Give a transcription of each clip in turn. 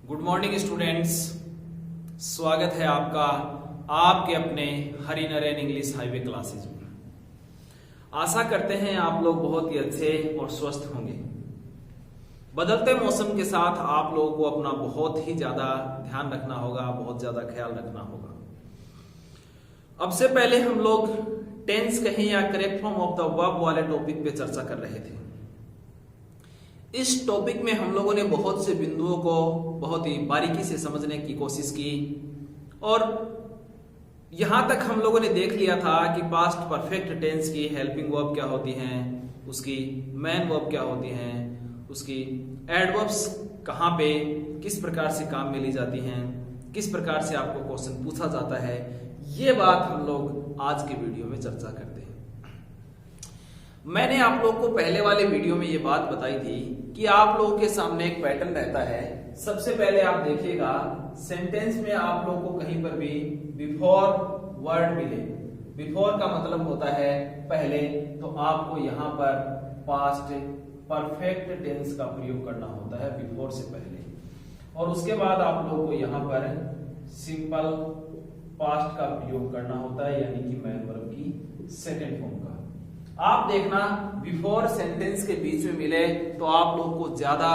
Good morning students, स्वागत है आपका आपके अपने हरी नरेन इंग्लिश हाईवे क्लासेज में। आशा करते हैं आप लोग बहुत ही अच्छे और स्वस्थ होंगे। बदलते मौसम के साथ आप लोगों को अपना बहुत ही ज्यादा ध्यान रखना होगा, बहुत ज्यादा ख्याल रखना होगा। अब से पहले हम लोग टेंस कहें या correct form of the verb वाले टॉपिक पे चर्चा कर रहे थे। इस टॉपिक में हम लोगों ने बहुत से बिंदुओं को बहुत ही बारीकी से समझने की कोशिश की और यहां तक हम लोगों ने देख लिया था कि पास्ट परफेक्ट टेंस की हेल्पिंग वर्ब क्या होती हैं, उसकी मेन वर्ब क्या होती हैं, उसकी एडवर्ब्स कहां पे किस प्रकार से काम में ली जाती हैं, किस प्रकार से आपको क्वेश्चन पूछा जाता है। ये बात हम लोग आज के वीडियो में चर्चा करते हैं। मैंने आप लोग को पहले वाले वीडियो में ये बात बताई थी कि आप लोगों के सामने एक पैटर्न रहता है। सबसे पहले आप देखिएगा सेंटेंस में आप लोग को कहीं पर भी बिफोर वर्ड मिले, बिफोर का मतलब होता है पहले, तो आपको यहाँ पर पास्ट परफेक्ट टेंस का प्रयोग करना होता है बिफोर से पहले, और उसके बाद आप लोग को यहाँ पर सिंपल पास्ट का प्रयोग करना होता है, यानी कि मैन वर्ब की सेकेंड फॉर्म का। आप देखना बिफोर सेंटेंस के बीच में मिले तो आप लोग को ज्यादा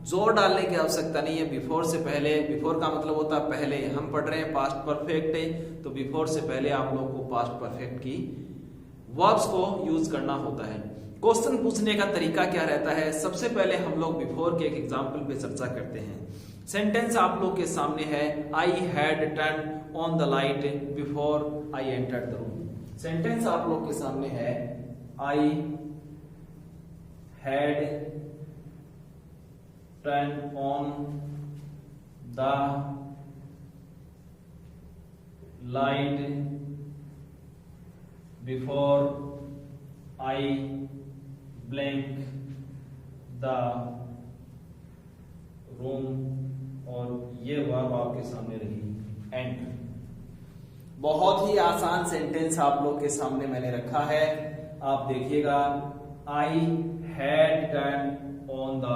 जोर डालने की आवश्यकता नहीं है। बिफोर से पहले, बिफोर का मतलब होता है पहले, हम पढ़ रहे हैं पास्ट परफेक्ट है, तो बिफोर से पहले आप लोग को पास्ट परफेक्ट की वर्ब्स को यूज करना होता है। क्वेश्चन पूछने का तरीका क्या रहता है, सबसे पहले हम लोग बिफोर के एक एग्जाम्पल पे चर्चा करते हैं। सेंटेंस आप लोग के सामने है, आई had turn on the light before I entered the room. Sentence आप लोग के सामने है, I had turned on the light before I blank the room, और ये वर्ब आपके सामने रही एंटर। बहुत ही आसान सेंटेंस आप लोग के सामने मैंने रखा है। आप देखिएगा, I had turn on the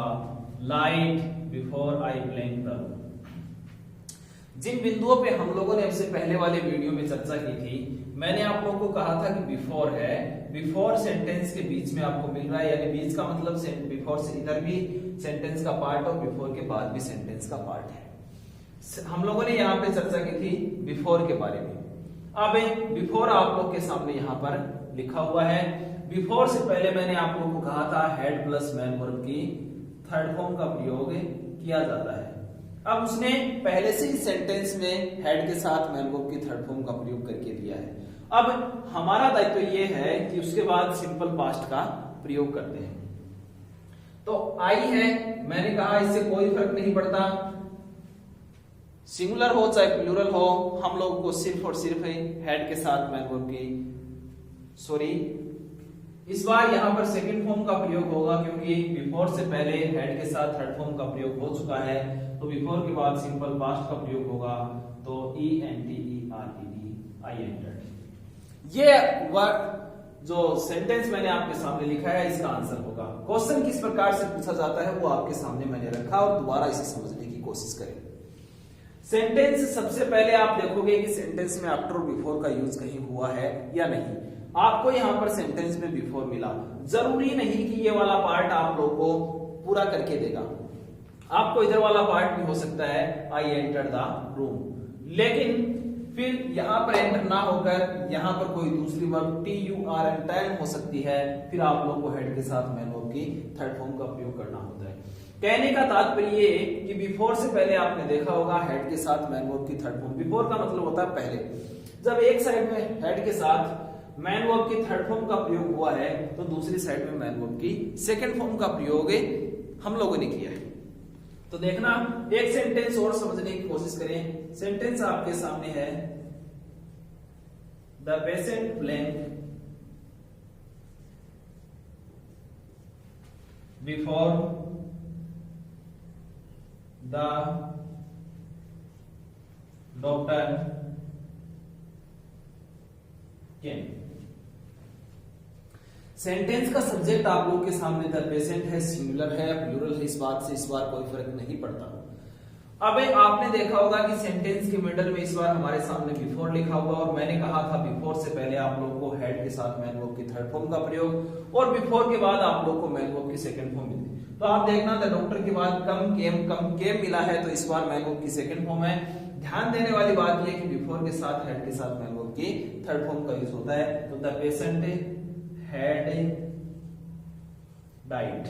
light before I blank the room. जिन बिंदुओं पे हम लोगों ने इससे पहले वाले वीडियो में चर्चा की थी, मैंने आप लोगों को कहा था कि बिफोर है, बिफोर सेंटेंस के बीच में आपको मिल रहा है, यानी बीच का मतलब बिफोर से इधर भी सेंटेंस का पार्ट और बिफोर के बाद भी सेंटेंस का पार्ट है। हम लोगों ने यहाँ पे चर्चा की थी बिफोर के बारे में। अब बिफोर आप लोग के सामने यहाँ पर लिखा हुआ है। बिफोर से पहले मैंने आप लोग को कहा था हेड प्लस मैन वर्ब की थर्ड फॉर्म का प्रयोग किया जाता है। अब उसने पहले से ही सेंटेंस में हेड के साथ मैन वर्ब की थर्ड फॉर्म का प्रयोग करके दिया है। अब हमारा दायित्व ये है कि उसके बाद सिंपल पास्ट का प्रयोग करते हैं। तो आई है, मैंने कहा इससे कोई फर्क नहीं पड़ता, सिंगुलर हो चाहे प्लूरल हो, हम लोग को सिर्फ और सिर्फ हेड के साथ मैन वर्ब की, सॉरी इस बार यहां पर सेकंड फॉर्म का प्रयोग होगा, क्योंकि बिफोर से पहले हेड के साथ थर्ड फॉर्म का प्रयोग हो चुका है, तो बिफोर के बाद सिंपल पास्ट का प्रयोग होगा, तो ENTERED आई एंटर्ड। ये वर्ड जो सेंटेंस मैंने आपके सामने लिखा है, इसका आंसर होगा। क्वेश्चन किस प्रकार से पूछा जाता है वो आपके सामने मैंने रखा, और दोबारा इसे समझने की कोशिश करें। सेंटेंस सबसे पहले आप देखोगे कि सेंटेंस में आफ्टर और बिफोर का यूज कहीं हुआ है या नहीं। आपको यहां पर सेंटेंस में बिफोर मिला, जरूरी नहीं कि ये वाला पार्ट आप लोग को पूरा करके देगा, आपको इधर वाला पार्ट भी हो सकता है आई एंटर द रूम, लेकिन फिर यहां पर एंटर ना होकर यहां पर कोई दूसरी वर्ब TURN हो सकती है, फिर आप लोग को हेड के साथ मैन वर्ब की थर्ड फॉर्म का प्रयोग करना होता है। कहने का तात्पर्य ये कि बिफोर से पहले आपने देखा होगा हेड के साथ मैन वर्ब की थर्ड फॉर्म। बिफोर का मतलब होता है पहले। जब एक साइड में हेड के साथ मैन वर्ब की थर्ड फॉर्म का प्रयोग हुआ है, तो दूसरी साइड में मैन वर्ब की सेकंड फॉर्म का प्रयोग हम लोगों ने किया है। तो देखना, एक सेंटेंस और समझने की कोशिश करें। सेंटेंस आपके सामने है, the patient blank before the doctor came. Sentence का सब्जेक्ट आप लोग के सामने द पेशेंट है, सिंगुलर है, प्लूरल है, इस बात से इस बार कोई फर्क नहीं पड़ता। अब आपने देखा होगा कि सेंटेंस के मिडल में इस बार हमारे सामने बिफोर लिखा हुआ और मैंने कहा था बिफोर से पहले आप लोगों को हेड के साथ मैन वर्ब की थर्ड फॉर्म का प्रयोग और बिफोर के बाद आप लोग को मैन वर्ब की सेकंड फॉर्म मिलती। तो आप देखना द डॉक्टर के बाद कम केम मिला है तो इस बार मैन वर्ब की सेकंड फॉर्म है। ध्यान देने वाली बात यह कि बिफोर के साथ हेड के साथ मैन वर्ब की थर्ड फॉर्म का यूज होता है। तो द पेशेंट हैड डाइड,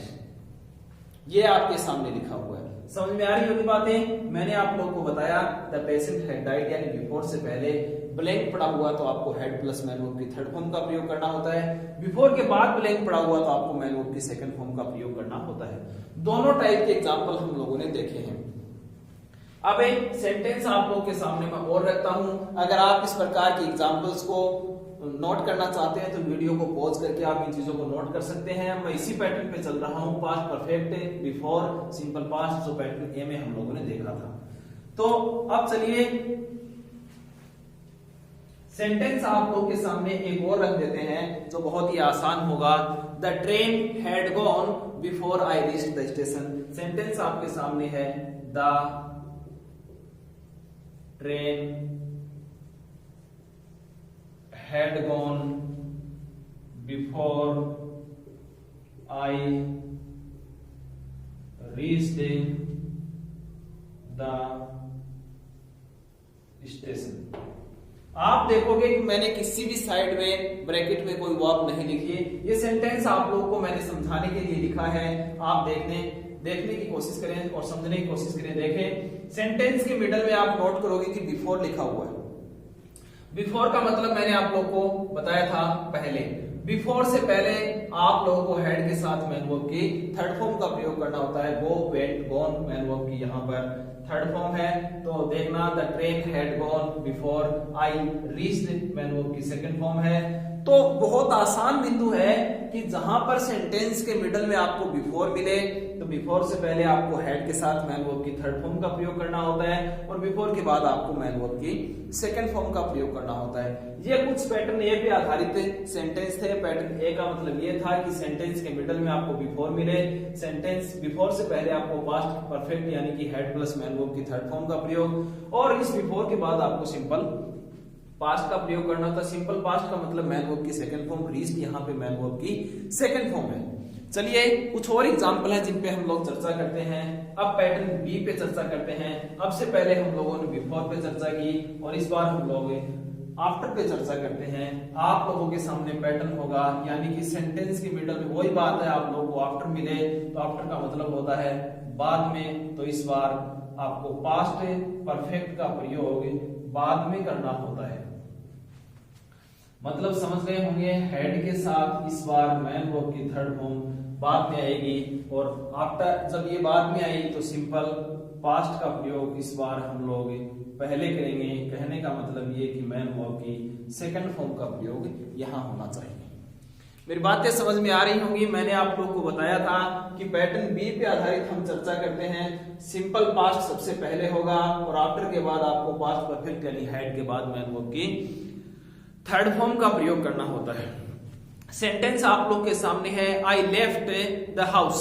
ये आपके सामने लिखा हुआ है। समझ में आ रही होगी बातें। मैंने आप लोगों को बताया द पेशेंट हैड डाइड यानी बिफोर से पहले ब्लैंक पड़ा हुआ तो आपको हेड प्लस मैन वर्ब की थर्ड फॉर्म का प्रयोग करना होता है। बिफोर के बाद ब्लैंक पड़ा हुआ तो आपको मैन वर्ब की सेकंड फॉर्म का प्रयोग करना होता है। दोनों टाइप के एग्जांपल हम लोगों ने देखे हैं। अब एक सेंटेंस आप लोगों के सामने मैं और रखता हूं। अगर आप इस प्रकार के एग्जांपल्स को नोट करना चाहते हैं तो वीडियो को पॉज करके आप इन चीजों को नोट कर सकते हैं। मैं इसी पैटर्न पे चल रहा हूं, past perfect, before, simple past, जो पैटर्न ए में हम लोगों ने देखा था। तो अब चलिए सेंटेंस आप लोगों के सामने एक और रख देते हैं जो बहुत ही आसान होगा। The train had gone before I reached the station. Sentence आपके सामने है the train had gone before I reached the station। आप देखोगे कि मैंने किसी भी साइड में ब्रैकेट में कोई वर्ब नहीं लिखी है। ये सेंटेंस आप लोगों को मैंने समझाने के लिए लिखा है। आप देखने की कोशिश करें और समझने की कोशिश करें। देखें सेंटेंस के मिडल में आप नोट करोगे कि बिफोर लिखा हुआ है। बिफोर का मतलब मैंने आप लोगों को बताया था पहले। बिफोर से पहले आप लोगों को हेड के साथ मैन वर्ब की थर्ड फॉर्म का प्रयोग करना होता है। गो, वेंट, गॉन, मैन वर्ब की यहाँ पर थर्ड फॉर्म है। तो देखना the train had gone before I reached, man verb की सेकंड फॉर्म है। तो बहुत आसान बिंदु है कि जहां पर सेंटेंस के मिडल में आपको बिफोर मिले तो बिफोर से पहले आपको हेड के साथ मैन वर्ब की थर्ड फॉर्म का प्रयोग करना होता है और बिफोर के बाद आपको मैन वर्ब की सेकंड फॉर्म का प्रयोग करना होता है। ये कुछ पैटर्न ए पे आधारित सेंटेंस थे। पैटर्न ए का मतलब ये था कि सेंटेंस के मिडल में आपको बिफोर मिले, सेंटेंस बिफोर से पहले आपको पास्ट परफेक्ट यानी कि हेड प्लस मैन वर्ब की थर्ड फॉर्म का प्रयोग और इस बिफोर के बाद आपको सिंपल पास्ट का प्रयोग करना था। सिंपल पास्ट का मतलब मैन वर्ब की सेकंड फॉर्म, रीच्ड यहाँ पे मैन वर्ब की सेकंड फॉर्म है। चलिए कुछ और एग्जांपल हैं जिन पे हम लोग चर्चा करते हैं। अब पैटर्न बी पे चर्चा करते हैं। अब से पहले हम लोगों ने बिफोर पे चर्चा की और इस बार हम लोग आफ्टर पे चर्चा करते हैं। आप लोगों के सामने पैटर्न होगा यानी कि सेंटेंस के मिडल में वही बात है, आप लोगों को आफ्टर मिले तो आफ्टर का मतलब होता है बाद में। तो इस बार आपको पास्ट परफेक्ट का प्रयोग बाद में करना होता है। मतलब समझ गए होंगे, हेड के साथ इस बार मैन वर्ब की थर्ड फॉर्म बाद में आएगी और आफ्टर जब ये बाद में आई तो सिंपल पास्ट का प्रयोग इस बार हम लोग पहले करेंगे। कहने का मतलब ये कि मैन वर्ब की सेकंड फॉर्म का प्रयोग यहां होना चाहिए। मेरी बातें समझ में आ रही होंगी। मैंने आप लोग को बताया था कि पैटर्न बी पे आधारित हम चर्चा करते हैं। सिंपल पास्ट सबसे पहले होगा और आफ्टर के बाद आपको पास्ट परफेक्ट यानी हेड के बाद मैन वर्ब की थर्ड फॉर्म का प्रयोग करना होता है। सेंटेंस आप लोग के सामने है I left the house.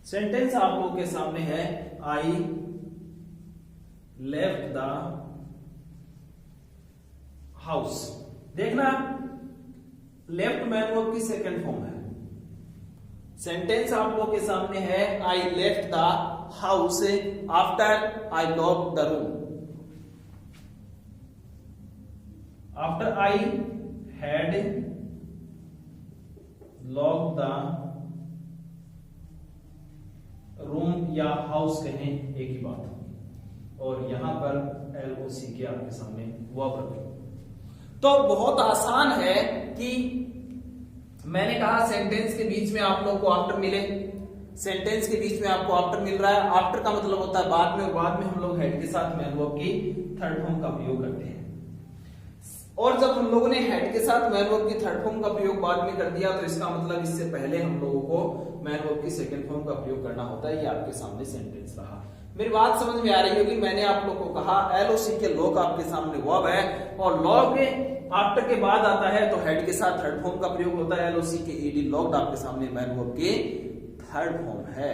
Sentence आप लोग के सामने है आई लेफ्ट द हाउस। देखना लेफ्ट मैन वर्ब की सेकंड फॉर्म है। सेंटेंस आप लोग के सामने है I left the house after I lock the room. After I had lock the room या हाउस कहें एक ही बात और यहां पर LOC के आपके सामने वर्ब रखें। तो बहुत आसान है कि मैंने कहा सेंटेंस के बीच में आप लोग को आफ्टर मिले, सेंटेंस के बीच में आपको आफ्टर मिल रहा है। आफ्टर का मतलब होता है बाद में और बाद में हम लोग हेड के साथ मैन वर्ब की थर्ड फॉर्म का प्रयोग करते हैं। और जब हम लोगों ने हेड के साथ मैन वर्ब की थर्ड फॉर्म का प्रयोग बाद में कर दिया तो इसका मतलब इससे पहले हम लोगों को मैन वर्ब की सेकंड फॉर्म का प्रयोग करना होता है। ये आपके सामने सेंटेंस रहा। मेरी बात समझ में आ रही होगी। मैंने आप लोगों को कहा LOC के लॉक आपके सामने वर्ब है और लॉक आफ्टर के बाद आता है तो हेड के साथ थर्ड फॉर्म का प्रयोग होता है। LOC के ED लॉक्ड आपके सामने मैन वर्ब की थर्ड फॉर्म है।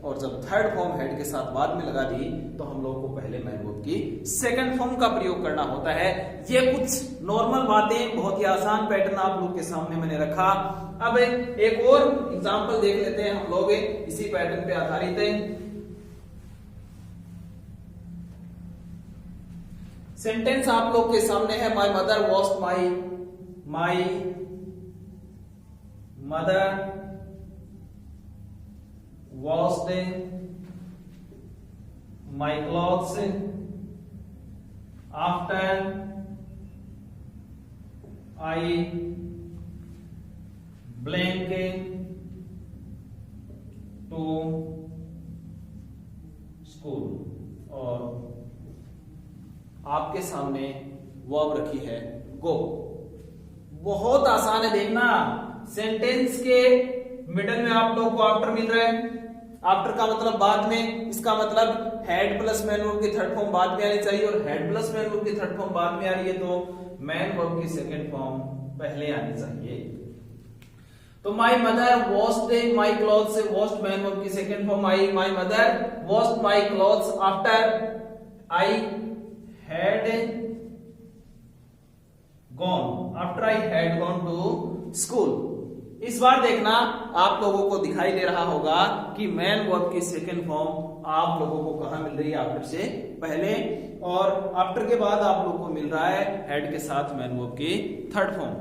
और जब थर्ड फॉर्म हेड के साथ बाद में लगा दी तो हम लोग को पहले मैन वर्ब की सेकंड फॉर्म का प्रयोग करना होता है। ये कुछ नॉर्मल बातें, बहुत ही आसान पैटर्न आप लोग के सामने मैंने रखा। अब एक और एग्जांपल देख लेते हैं हम लोग इसी पैटर्न पे आधारित है। सेंटेंस आप लोग के सामने है, my mother washed my mother washed my clothes after I blank to school। और आपके सामने वर्ब रखी है गो। बहुत आसान है, देखना सेंटेंस के मिडल में आप लोग को आफ्टर मिल रहा है। आफ्टर का मतलब बाद में, इसका मतलब हेड प्लस मैन वर्ब की थर्ड फॉर्म बाद में आनी चाहिए और हेड प्लस मैन वर्ब की थर्ड फॉर्म बाद में आ रही है तो मैन वर्ब की सेकंड फॉर्म पहले आनी चाहिए। तो my mother washed my clothes से वॉश्ड मैन वर्ब की सेकंड फॉर्म आई, my mother washed my clothes after I had gone to school. इस बार देखना आप लोगों को दिखाई दे रहा होगा कि मैन वर्ब की सेकंड फॉर्म आप लोगों को कहां मिल रही है, आफ्टर से पहले, और आफ्टर के बाद आप लोगों को मिल रहा है हेड के साथ मैन वर्ब की थर्ड फॉर्म।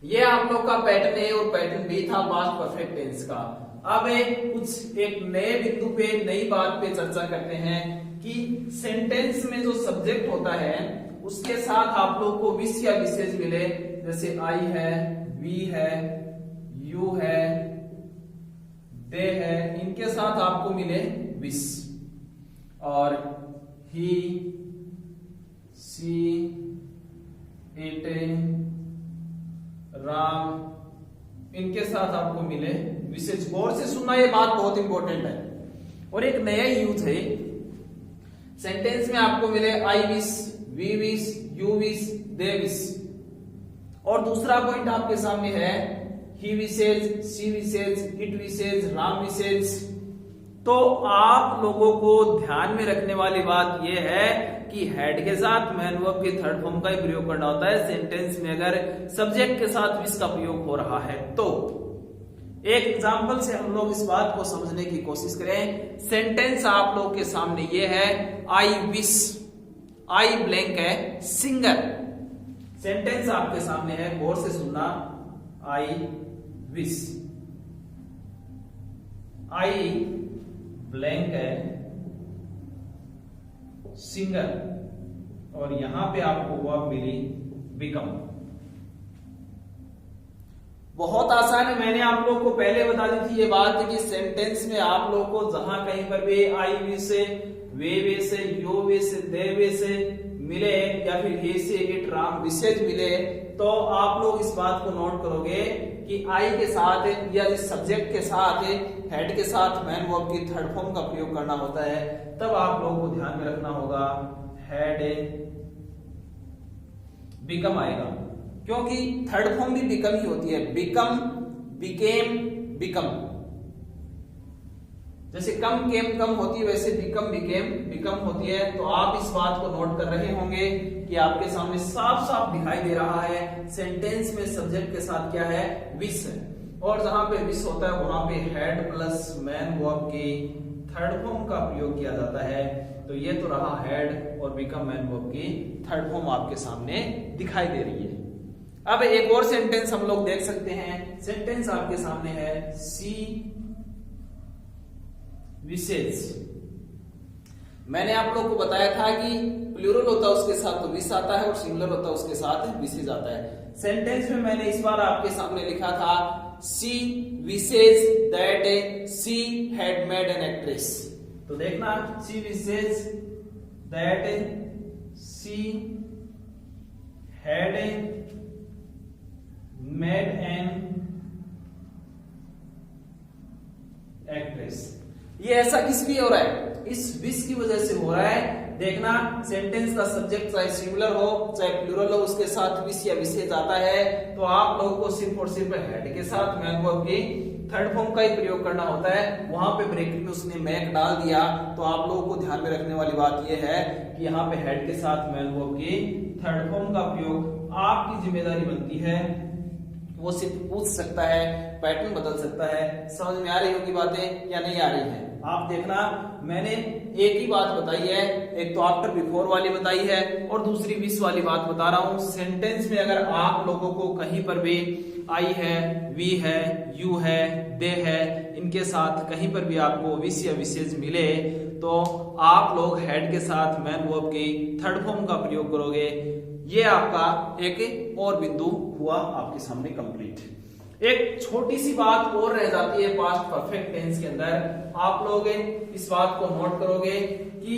ये आप लोग का पैटर्न ए और पैटर्न बी था पास्ट परफेक्ट टेंस का। अब एक नए बिंदु पे, नई बात पे चर्चा करते हैं कि सेंटेंस में जो सब्जेक्ट होता है उसके साथ आप लोग को विश या विशेष मिले, जैसे आई है, वी है, यू है, दे है, इनके साथ आपको मिले विश, और ही, सी, इट, राम, इनके साथ आपको मिले विशेष। गौर से सुनना, ये बात बहुत इंपॉर्टेंट है। और एक नया यूज है, सेंटेंस में आपको मिले I wish, we wish, you wish, they wish. और दूसरा पॉइंट आपके सामने है ही विशेष, सी विशेष, इट विशेष, राम विशेष। तो आप लोगों को ध्यान में रखने वाली बात यह है कि हेड के साथ मैन वर्ब की थर्ड फॉर्म का ही प्रयोग करना होता है सेंटेंस में अगर सब्जेक्ट के साथ विश का प्रयोग हो रहा है तो। एक एग्जांपल से हम लोग इस बात को समझने की कोशिश करें। सेंटेंस आप लोग के सामने ये है, आई विश, आई ब्लैंक है सिंगर। सेंटेंस आपके सामने है, गौर से सुनना, आई विश, आई ब्लैंक है सिंगर, और यहां पे आपको वर्ब मिली बिकम। बहुत आसान है, मैंने आप लोग को पहले बता दी थी ये बात कि सेंटेंस में आप लोग को जहां कहीं पर भी आई विश से, वे से, यो वे से, दे वे से मिले या फिर हे से, इट, राम विशेष मिले, तो आप लोग इस बात को नोट करोगे कि आई के साथ या इस सब्जेक्ट के साथ हेड के साथ मैन वर्ब की थर्ड फॉर्म का प्रयोग करना होता है। तब आप लोगों को ध्यान में रखना होगा हेड बिकम आएगा, क्योंकि थर्ड फॉर्म भी बिकम ही होती है। Become, became, become. जैसे कम, केम, कम होती है, वैसे बिकम, बिकेम, बिकम होती है। तो आप इस बात को नोट कर रहे होंगे कि आपके सामने साफ साफ दिखाई दे रहा है सेंटेंस में सब्जेक्ट के साथ क्या है, विश है, और जहां पे विश होता है वहां पे हेड प्लस मैन वर्ब की थर्ड फॉर्म का प्रयोग किया जाता है। तो ये तो रहा हेड और बिकम मैन वर्ब की थर्ड फॉर्म आपके सामने दिखाई दे रही है। अब एक और सेंटेंस हम लोग देख सकते हैं। सेंटेंस आपके सामने है, सी विशेष। मैंने आप लोग को बताया था कि प्लूरल होता है उसके साथ तो विश आता है और सिंगुलर होता है उसके साथ विशेष आता है। सेंटेंस में मैंने इस बार आपके सामने लिखा था, she wishes that she had made an actress. तो देखना, she wishes that she had made an actress. ये ऐसा किस लिए हो रहा है, इस विश की वजह से हो रहा है। देखना, सेंटेंस का सब्जेक्ट चाहे सिंगुलर हो चाहे प्लूरल हो उसके साथ विश या विशेष आता है, तो आप लोगों को सिर्फ और सिर्फ हेड के साथ मैन वर्ब की थर्ड फॉर्म का ही प्रयोग करना होता है। वहां पे ब्रैकेट में उसने मैक डाल दिया, तो आप लोगों को ध्यान में रखने वाली बात यह है कि यहाँ पे हेड के साथ मैन वर्ब की थर्ड फॉर्म का प्रयोग आपकी जिम्मेदारी बनती है। वो सिर्फ पूछ सकता है, पैटर्न बदल सकता है। समझ में आ रही होगी बातें या नहीं आ रही है? आप देखना, मैंने एक ही बात बताई है, एक तो आफ्टर बिफोर वाली बताई है और दूसरी विश वाली बात बता रहा हूं। सेंटेंस में अगर आप लोगों को कहीं पर भी आई है, वी है, यू है, दे है, इनके साथ कहीं पर भी आपको विश या विशेष मिले, तो आप लोग हेड के साथ मैन वर्ब की थर्ड फॉर्म का प्रयोग करोगे। ये आपका एक और बिंदु हुआ आपके सामने कंप्लीट। एक छोटी सी बात और रह जाती है पास्ट परफेक्ट टेंस के अंदर। आप लोग इस बात को नोट करोगे कि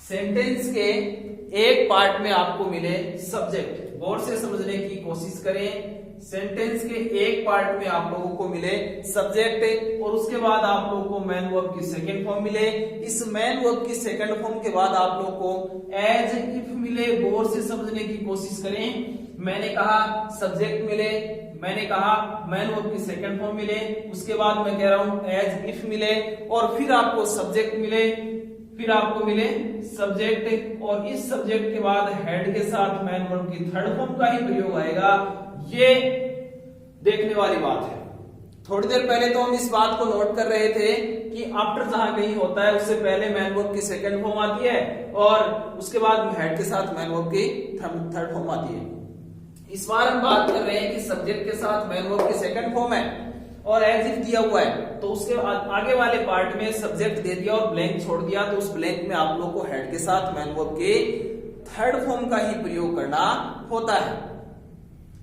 सेंटेंस के एक पार्ट में आपको मिले सब्जेक्ट। गौर से समझने की कोशिश करें। सेंटेंस के एक पार्ट में आप लोगों को मिले सब्जेक्ट और उसके बाद आप लोगों को मैन वर्ब की सेकंड फॉर्म मिले। इस मैन वर्ब की सेकंड फॉर्म के बाद आप लोगों को एज इफ मिले। गौर से समझने की कोशिश करें। मैंने कहा सब्जेक्ट मिले, मैंने कहा मैन वर्ब की सेकंड फॉर्म मिले, उसके बाद मैं कह रहा हूं एज इफ मिले और फिर आपको सब्जेक्ट मिले, फिर आपको मिले सब्जेक्ट और इस सब्जेक्ट के बाद हेड के साथ मैन वर्ब की थर्ड फॉर्म का ही प्रयोग आएगा। ये देखने वाली बात है। थोड़ी देर पहले तो हम इस बात को नोट कर रहे थे कि आफ्टर जहां कहीं होता है उससे पहले मैन वर्ब की सेकंड फॉर्म आती है और उसके बाद हेड के साथ मैन वर्ब की थर्ड फॉर्म आती है। इस बार हम बात कर रहे हैं कि सब्जेक्ट के साथ मैन वर्ब की सेकंड फॉर्म है और एज इफ दिया हुआ है, तो उसके आगे वाले पार्ट में सब्जेक्ट दे दिया और ब्लैंक छोड़ दिया, तो उस ब्लैंक में आप लोग को हेड के साथ मैन वर्ब के थर्ड फॉर्म का ही प्रयोग करना होता है।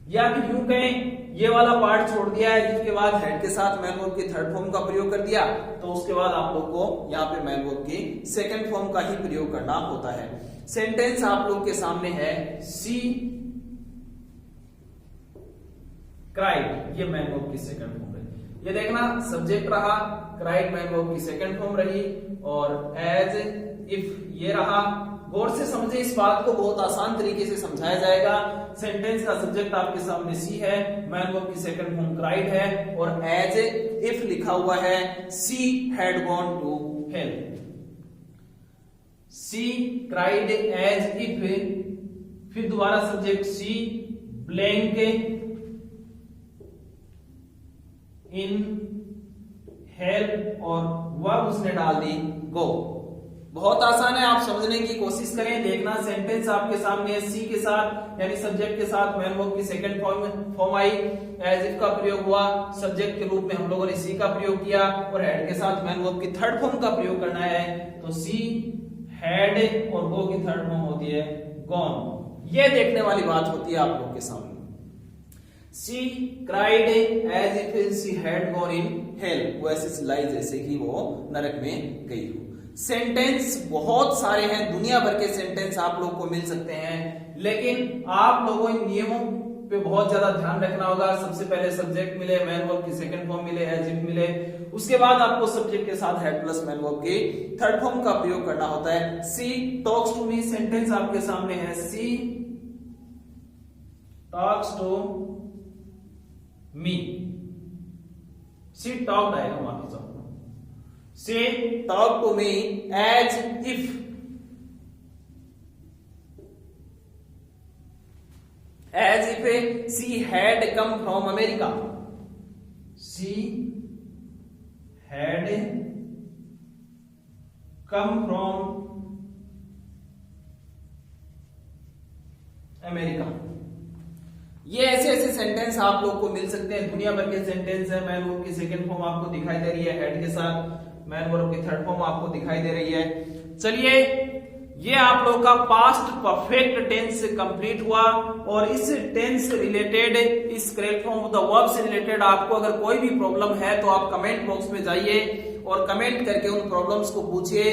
या फिर यूं कहें, ये वाला पार्ट छोड़ दिया है जिसके बाद हेड के साथ मैन वर्ब की थर्ड फॉर्म का प्रयोग कर दिया, तो उसके बाद आप लोग को यहाँ पे मैन वर्ब की सेकंड फॉर्म का ही प्रयोग करना होता है। सेंटेंस आप लोग के सामने है, सी क्राइड, ये मैन वर्ब की सेकंड फॉर्म रही। ये देखना, सब्जेक्ट रहा, क्राइड मैन वर्ब की सेकंड फॉर्म रही और एज इफ ये रहा। गौर से समझे इस बात को, बहुत आसान तरीके से समझाया जाएगा। सेंटेंस का सब्जेक्ट आपके सामने सी है, मैन वर्ब की सेकंड फॉर्म क्राइड है और एज इफ लिखा हुआ है she had gone to hell. She cried as if, फिर दोबारा subject she, blank in help और वर्ब उसने डाल दी गो। बहुत आसान है, आप समझने की कोशिश करें। देखना, सेंटेंस आपके सामने सी के साथ यानी सब्जेक्ट के साथ मैन वर्ब की सेकंड फॉर्म आई, एज इफ का प्रयोग हुआ, सब्जेक्ट के रूप में हम लोगों ने सी का प्रयोग किया और हेड के साथ मैन वर्ब की थर्ड फॉर्म का प्रयोग करना है, तो सी हैड और गो की थर्ड फॉर्म होती है गॉन। ये देखने वाली बात होती है आप लोग के सामने। She cried as if she had gone in hell, वो ऐसे सिलाई जैसे कि वो नरक में गई हो। सेंटेंस बहुत सारे हैं, दुनिया भर के सेंटेंस आप लोग को मिल सकते हैं, लेकिन आप लोगों इन नियमों पे बहुत ज्यादा ध्यान रखना होगा। सबसे पहले सब्जेक्ट मिले, मैन वर्ब की सेकंड फॉर्म मिले, एज इफ मिले, उसके बाद आपको सब्जेक्ट के साथ हेड प्लस मैन वर्ब की थर्ड फॉर्म का प्रयोग करना होता है। She talks to me, sentence आपके सामने है, she talks to me, she talked आएगा, माफी चाहूंगा। She talk to me as if, as if she had come from America, she had come from America. ये ऐसे ऐसे सेंटेंस आप लोग को मिल सकते हैं, दुनिया भर के सेंटेंस है। मैन वर्ब की सेकंड फॉर्म आपको दिखाई दे रही है, हेड के साथ मैन वर्ब की थर्ड फॉर्म आपको दिखाई दे रही है। चलिए, ये आप लोग का पास्ट परफेक्ट टेंस कंप्लीट हुआ और इस टेंस रिलेटेड, इस correct form of the verb से रिलेटेड आपको अगर कोई भी प्रॉब्लम है तो आप कमेंट बॉक्स में जाइए और कमेंट करके उन प्रॉब्लम्स को पूछिए।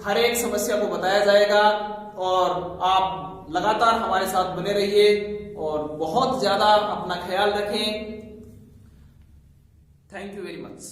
हर एक समस्या को बताया जाएगा और आप लगातार हमारे साथ बने रहिए और बहुत ज्यादा अपना ख्याल रखें। Thank you very much.